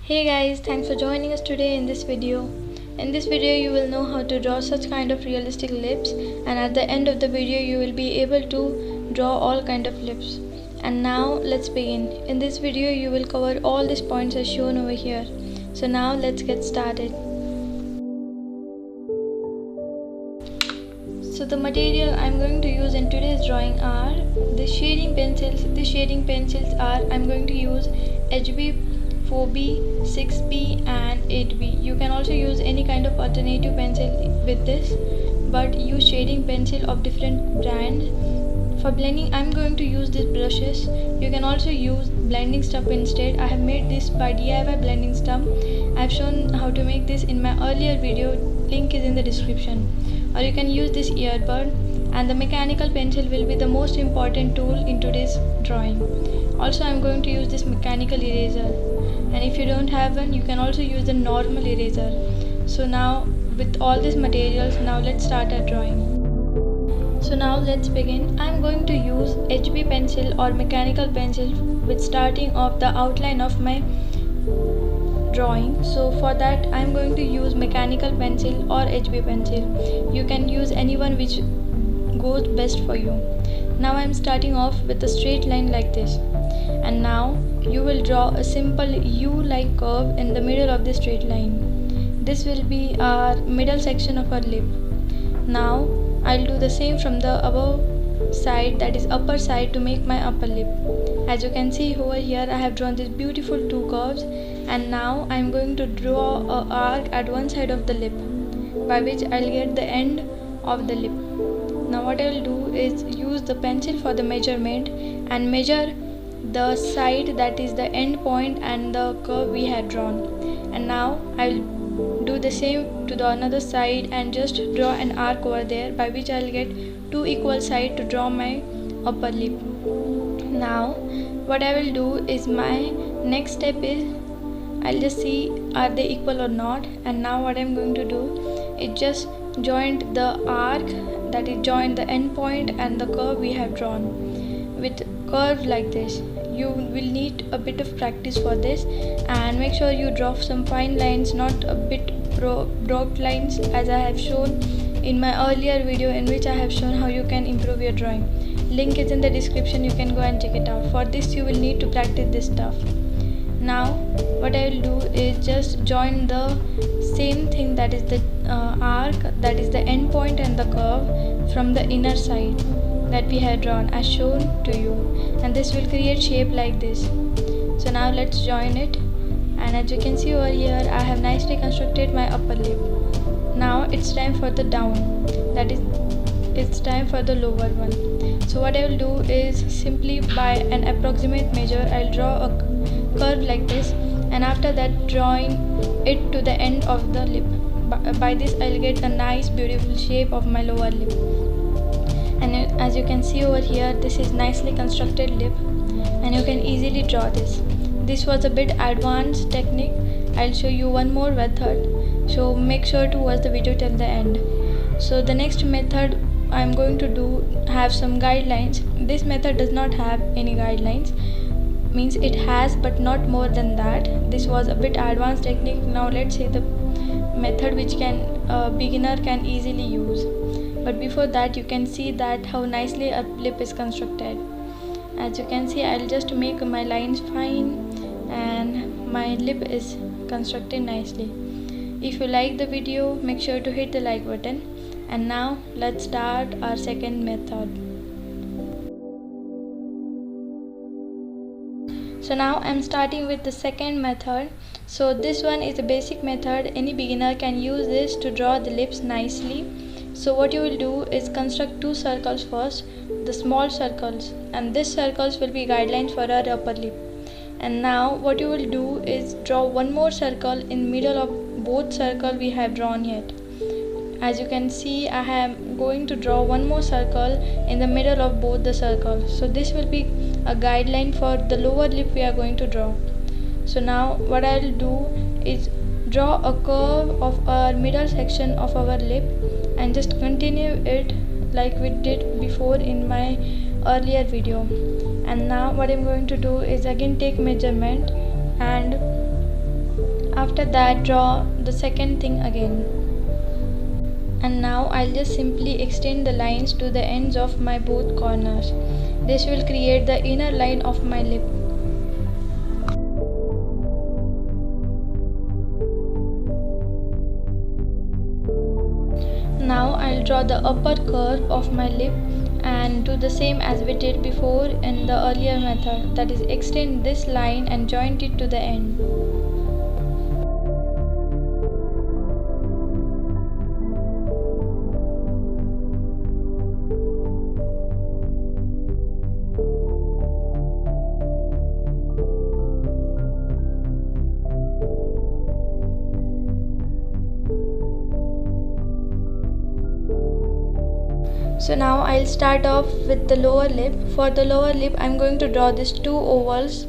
Hey guys, thanks for joining us today in this video. In this video you will know how to draw such kind of realistic lips, and at the end of the video you will be able to draw all kind of lips. And now let's begin. In this video you will cover all these points as shown over here. So now let's get started. So the material I'm going to use in today's drawing are the shading pencils. The shading pencils are I'm going to use HB 4B, 6B and 8B. You can also use any kind of alternative pencil with this, but use shading pencil of different brands. For blending I'm going to use these brushes. You can also use blending stuff instead. I have made this by DIY blending stuff. I've shown how to make this in my earlier video, link is in the description. Or you can use this earbud, and the mechanical pencil will be the most important tool in today's drawing. Also I'm going to use this mechanical eraser, and if you don't have one you can also use the normal eraser. So now with all these materials, now let's start our drawing. So now let's begin. I'm going to use HB pencil or mechanical pencil with starting of the outline of my drawing. So for that I'm going to use mechanical pencil or HB pencil. You can use anyone which goes best for you. Now I'm starting off with a straight line like this, and now you will draw a simple U-like curve in the middle of the straight line. This will be our middle section of our lip. Now I'll do the same from the above side, that is upper side, to make my upper lip. As you can see over here I have drawn these beautiful two curves, and now I'm going to draw an arc at one side of the lip by which I'll get the end of the lip. Now what I'll do is use the pencil for the measurement and measure the side, that is the end point and the curve we had drawn. And now I'll do the same to the another side and just draw an arc over there by which I'll get two equal sides to draw my upper lip. Now what I will do is my next step is I'll just see are they equal or not. And now what I'm going to do is just join the arc, that is join the end point and the curve we have drawn with curve like this. You will need a bit of practice for this, and make sure you draw some fine lines, not a bit broad lines, as I have shown in my earlier video in which I have shown how you can improve your drawing. Link is in the description, you can go and check it out. For this you will need to practice this stuff. Now what I will do is just join the same thing, that is the arc, that is the end point and the curve from the inner side that we had drawn as shown to you, and this will create shape like this. So now let's join it, and as you can see over here I have nicely constructed my upper lip. Now it's time for the down, that is it's time for the lower one. So what I will do is simply by an approximate measure I'll draw a curve like this, and after that drawing it to the end of the lip. By this I'll get a nice beautiful shape of my lower lip. And as you can see over here, this is nicely constructed lip, and you can easily draw this. This was a bit advanced technique. I'll show you one more method, so make sure to watch the video till the end. So the next method I'm going to do have some guidelines. This method does not have any guidelines, means it has but not more than that. This was a bit advanced technique. Now let's see the method which a beginner can easily use. But before that you can see that how nicely a lip is constructed. As you can see I'll just make my lines fine and my lip is constructed nicely. If you like the video, make sure to hit the like button. And now let's start our second method. So now I'm starting with the second method. So this one is a basic method. Any beginner can use this to draw the lips nicely. So what you will do is construct two circles first, the small circles, and these circles will be guidelines for our upper lip. And now what you will do is draw one more circle in middle of both circle we have drawn yet. As you can see I am going to draw one more circle in the middle of both the circles. So this will be a guideline for the lower lip we are going to draw. So now what I will do is draw a curve of our middle section of our lip and just continue it like we did before in my earlier video. And now what I'm going to do is again take measurement and After that, draw the second thing again. And now I'll just simply extend the lines to the ends of my both corners. This will create the inner line of my lip. Now I'll draw the upper curve of my lip and do the same as we did before in the earlier method, that is extend this line and join it to the end. So now I'll start off with the lower lip. For the lower lip, I'm going to draw these two ovals,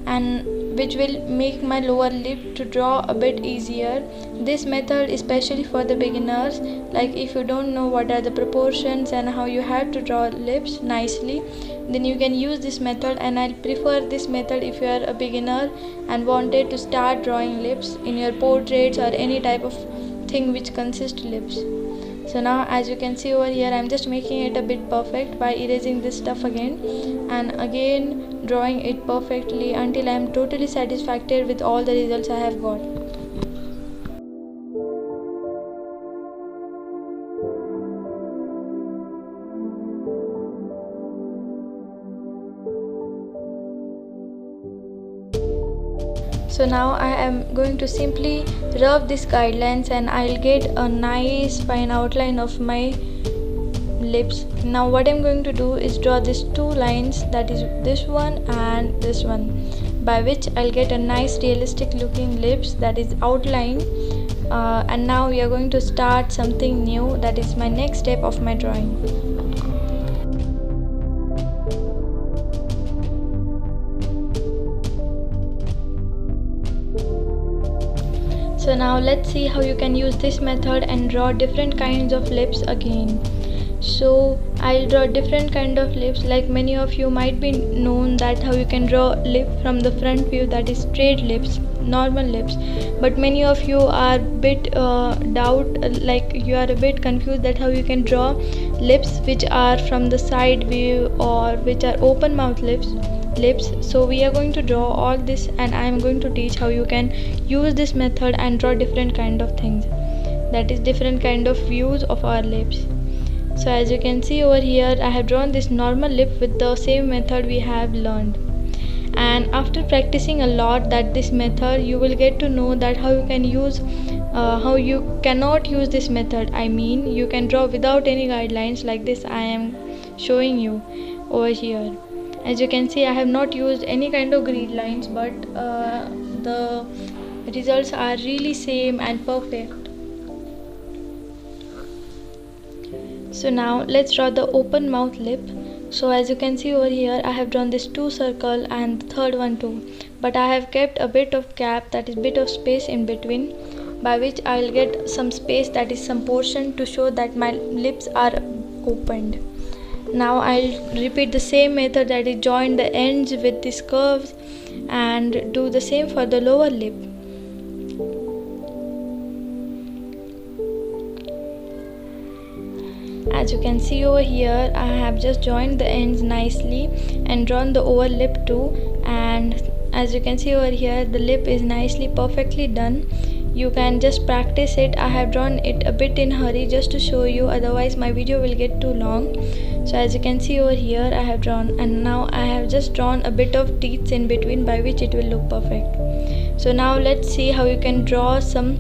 and which will make my lower lip to draw a bit easier. This method is especially for the beginners, like if you don't know what are the proportions and how you have to draw lips nicely, then you can use this method, and I'll prefer this method if you are a beginner and wanted to start drawing lips in your portraits or any type of thing which consists lips. So now as you can see over here, I'm just making it a bit perfect by erasing this stuff again and again drawing it perfectly until I'm totally satisfied with all the results I have got. So now I am going to simply rub these guidelines and I'll get a nice fine outline of my lips. Now what I'm going to do is draw these two lines, that is this one and this one, by which I'll get a nice realistic looking lips, that is outline. And now we are going to start something new, that is my next step of my drawing. So now let's see how you can use this method and draw different kinds of lips again. So I'll draw different kind of lips, like many of you might be known that how you can draw lip from the front view, that is straight lips, normal lips. But many of you are bit like you are a bit confused that how you can draw lips which are from the side view or which are open mouth lips. So we are going to draw all this, and I am going to teach how you can use this method and draw different kind of things, that is different kind of views of our lips. So as you can see over here, I have drawn this normal lip with the same method we have learned. And after practicing a lot this method, you will get to know that how you can use how you cannot use this method. I mean, you can draw without any guidelines like this I am showing you over here. As you can see, I have not used any kind of grid lines, but the results are really same and perfect. So now let's draw the open mouth lip. So as you can see over here, I have drawn this two circle and the third one too, but I have kept a bit of gap, that is bit of space in between, by which I will get some space, that is some portion, to show that my lips are opened. Now I'll repeat the same method, that is join the ends with these curves, and do the same for the lower lip. As you can see over here, I have just joined the ends nicely and drawn the over lip too, and as you can see over here, the lip is nicely perfectly done. You can just practice it. I have drawn it a bit in hurry just to show you, otherwise my video will get too long. So as you can see over here, I have drawn, and now I have just drawn a bit of teeth in between, by which it will look perfect. So now let's see how you can draw some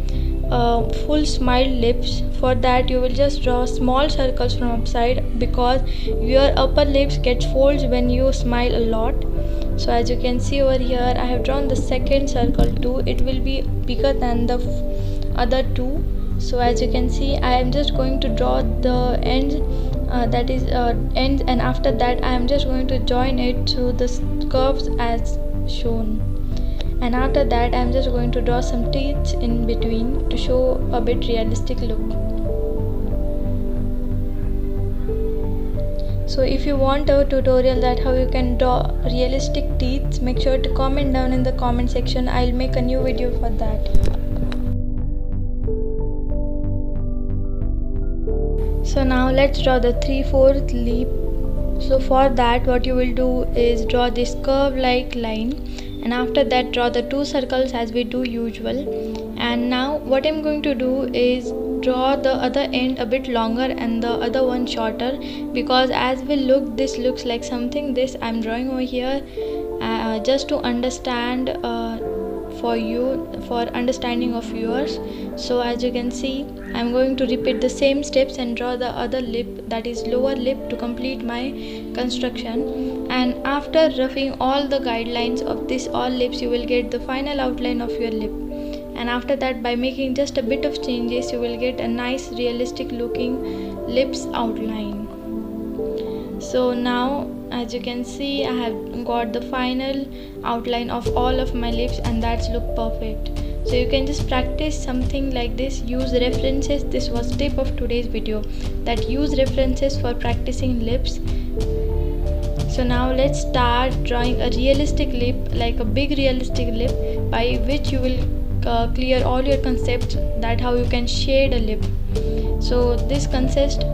full smiled lips. For that, you will just draw small circles from upside, because your upper lips get folds when you smile a lot. So as you can see over here, I have drawn the second circle too. It will be bigger than the other two. So as you can see, I am just going to draw the ends, ends, and after that I am just going to join it to the curves as shown. And after that I am just going to draw some teeth in between to show a bit realistic look. So if you want a tutorial that how you can draw realistic teeth, make sure to comment down in the comment section. I'll make a new video for that. So now let's draw the 3/4 lip. So for that what you will do is draw this curve like line, and after that draw the 2 circles as we do usual. And now what I'm going to do is draw the other end a bit longer and the other one shorter, because as we look, this looks like something. This I'm drawing over here just to understand for you, for understanding of yours. So as you can see, I'm going to repeat the same steps and draw the other lip, that is lower lip, to complete my construction. And after roughing all the guidelines of this all lips, you will get the final outline of your lip. And after that, by making just a bit of changes, you will get a nice realistic looking lips outline. So now as you can see, I have got the final outline of all of my lips, and that's look perfect. So you can just practice something like this. Use references. This was tip of today's video, that use references for practicing lips. So now let's start drawing a realistic lip, like a big realistic lip, by which you will clear all your concepts, that how you can shade a lip. So this consists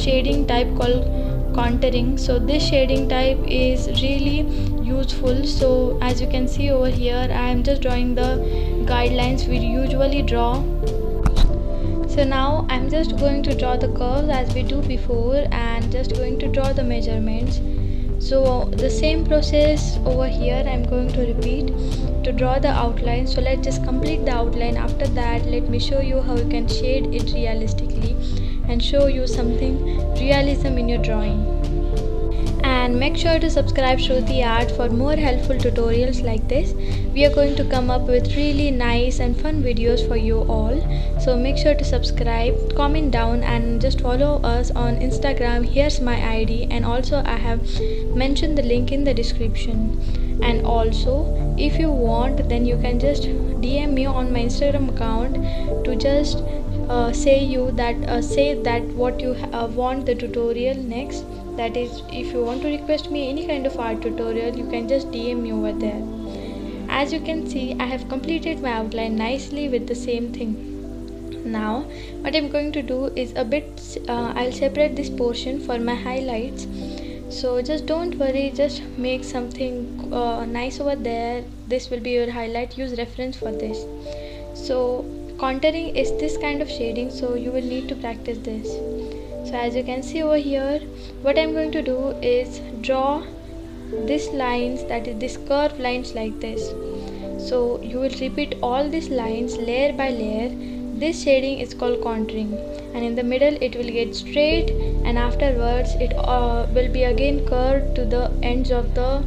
shading type called contouring. So this shading type is really useful. So as you can see over here, I am just drawing the guidelines we usually draw. So now I'm just going to draw the curves as we do before, and just going to draw the measurements. So the same process over here I'm going to repeat to draw the outline. So let's just complete the outline. After that, let me show you how you can shade it realistically and show you something realism in your drawing. And make sure to subscribe Shruti Art for more helpful tutorials like this. We are going to come up with really nice and fun videos for you all. So make sure to subscribe, comment down, and just follow us on Instagram. Here's my ID, and also I have mentioned the link in the description. And also if you want, then you can just DM me on my Instagram account to just say that what you want the tutorial next. That is, if you want to request me any kind of art tutorial, you can just DM me over there. As you can see, I have completed my outline nicely with the same thing. Now what I'm going to do is I'll separate this portion for my highlights. So just don't worry, just make something nice over there. This will be your highlight. Use reference for this. So contouring is this kind of shading, so you will need to practice this. So as you can see over here, what I'm going to do is draw these lines, that is this curved lines like this. So you will repeat all these lines layer by layer. This shading is called contouring, and in the middle it will get straight, and afterwards it will be again curved to the ends of the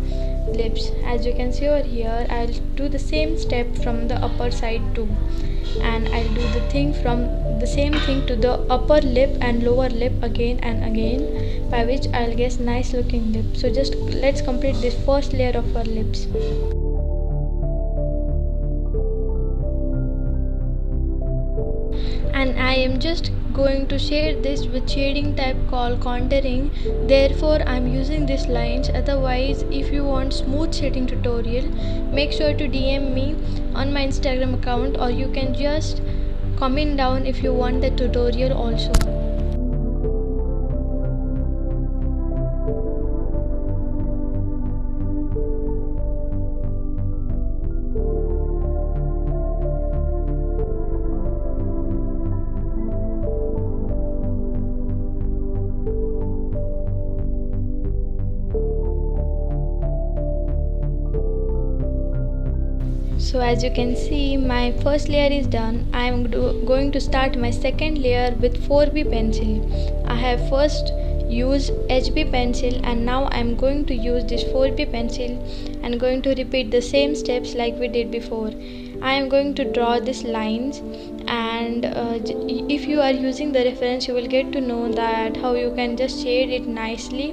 lips. As you can see over here, I'll do the same step from the upper side too, and I'll do the same thing to the upper lip and lower lip again and again, by which I'll get nice looking lip. So just let's complete this first layer of our lips. And I am just going to shade this with shading type called contouring. Therefore I'm using these lines. Otherwise, if you want smooth shading tutorial, make sure to DM me on my Instagram account, or you can just comment down if you want the tutorial also. So as you can see, my first layer is done. I am going to start my second layer with 4B pencil. I have first used HB pencil, and now I am going to use this 4B pencil and going to repeat the same steps like we did before. I am going to draw these lines, and if you are using the reference, you will get to know that how you can just shade it nicely,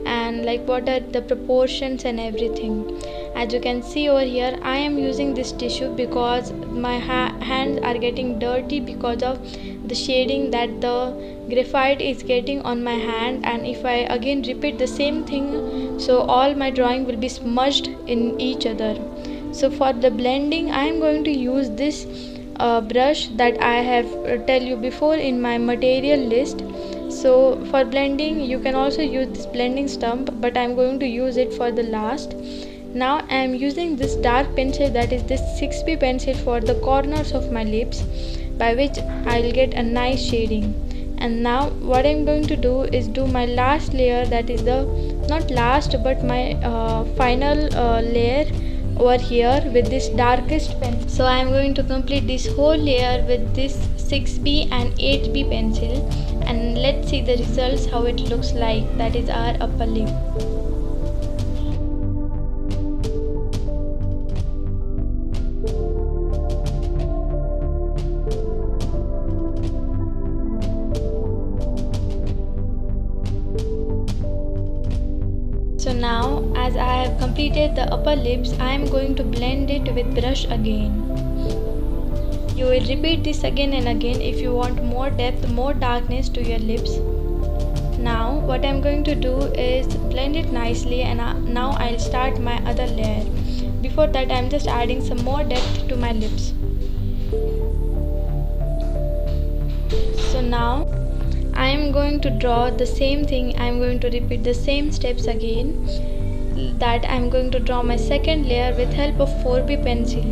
and like what are the proportions and everything. As you can see over here, I am using this tissue because my hands are getting dirty because of the shading that the graphite is getting on my hand. And if I again repeat the same thing, so all my drawing will be smudged in each other. So for the blending, I am going to use this brush that I have tell you before in my material list. So for blending, you can also use this blending stump, but I'm going to use it for the last. Now I am using this dark pencil, that is this 6B pencil, for the corners of my lips, by which I'll get a nice shading. And now what I'm going to do is do my last layer, that is the not last but my final layer over here with this darkest pen. So I am going to complete this whole layer with this 6B and 8B pencil, and let's see the results, how it looks like. That is our upper lip. So now, as I have completed the upper lips, I am going to blend it with brush again. You will repeat this again and again if you want more depth, more darkness to your lips. Now what I am going to do is blend it nicely, and now I'll start my other layer. Before that, I am just adding some more depth to my lips. So now I am going to draw the same thing. I am going to repeat the same steps again. That I am going to draw my second layer with help of 4B pencil.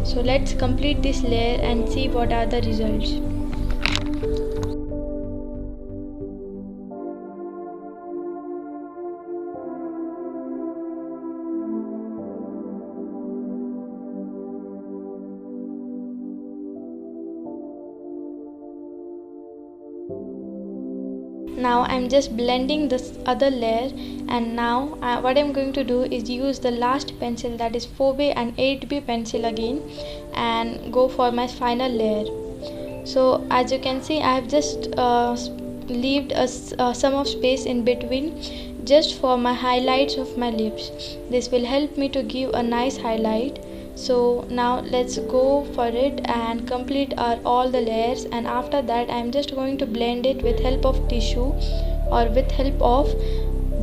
So let's complete this layer and see what are the results. Now I'm just blending this other layer, and now what I'm going to do is use the last pencil, that is 4B and 8B pencil again, and go for my final layer. So as you can see, I have just left some of space in between just for my highlights of my lips. This will help me to give a nice highlight. So now let's go for it and complete all the layers, and after that I'm just going to blend it with help of tissue or with help of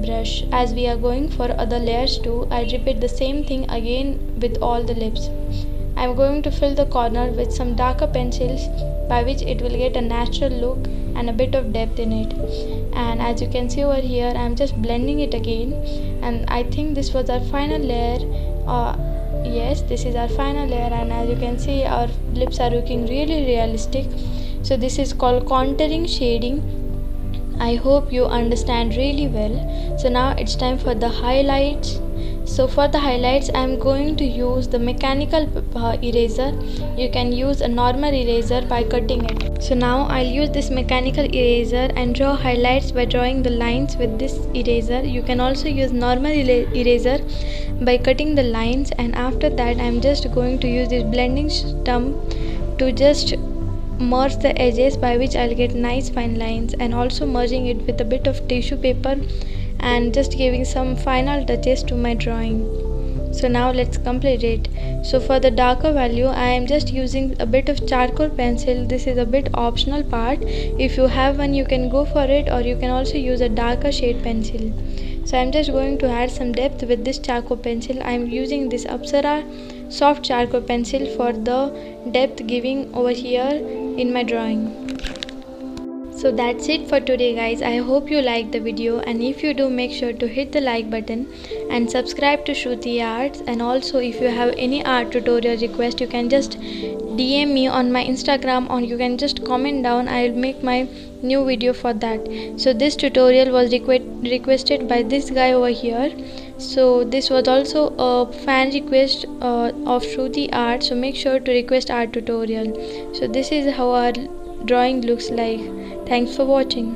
brush. As we are going for other layers too, I repeat the same thing again with all the lips. I'm going to fill the corner with some darker pencils, by which it will get a natural look and a bit of depth in it. And as you can see over here, I'm just blending it again, and I think this was our final layer. Yes, this is our final layer, and as you can see, our lips are looking really realistic. So this is called contouring shading. I hope you understand really well. So now it's time for the highlights. So for the highlights, I'm going to use the mechanical eraser. You can use a normal eraser by cutting it. So now I'll use this mechanical eraser and draw highlights by drawing the lines with this eraser. You can also use normal eraser by cutting the lines, and after that I'm just going to use this blending stump to just merge the edges, by which I'll get nice fine lines, and also merging it with a bit of tissue paper and just giving some final touches to my drawing. So now let's complete it. So for the darker value, I am just using a bit of charcoal pencil. This is a bit optional part. If you have one, you can go for it, or you can also use a darker shade pencil. So I'm just going to add some depth with this charcoal pencil. I'm using this Apsara soft charcoal pencil for the depth giving over here in my drawing. So that's it for today, guys. I hope you liked the video, and if you do, make sure to hit the like button and subscribe to Shruti Arts. And also, if you have any art tutorial request, you can just DM me on my Instagram, or you can just comment down. I'll make my new video for that. So this tutorial was requested by this guy over here. So this was also a fan request of Shruti Art. So make sure to request art tutorial. So this is how our drawing looks like. Thanks for watching.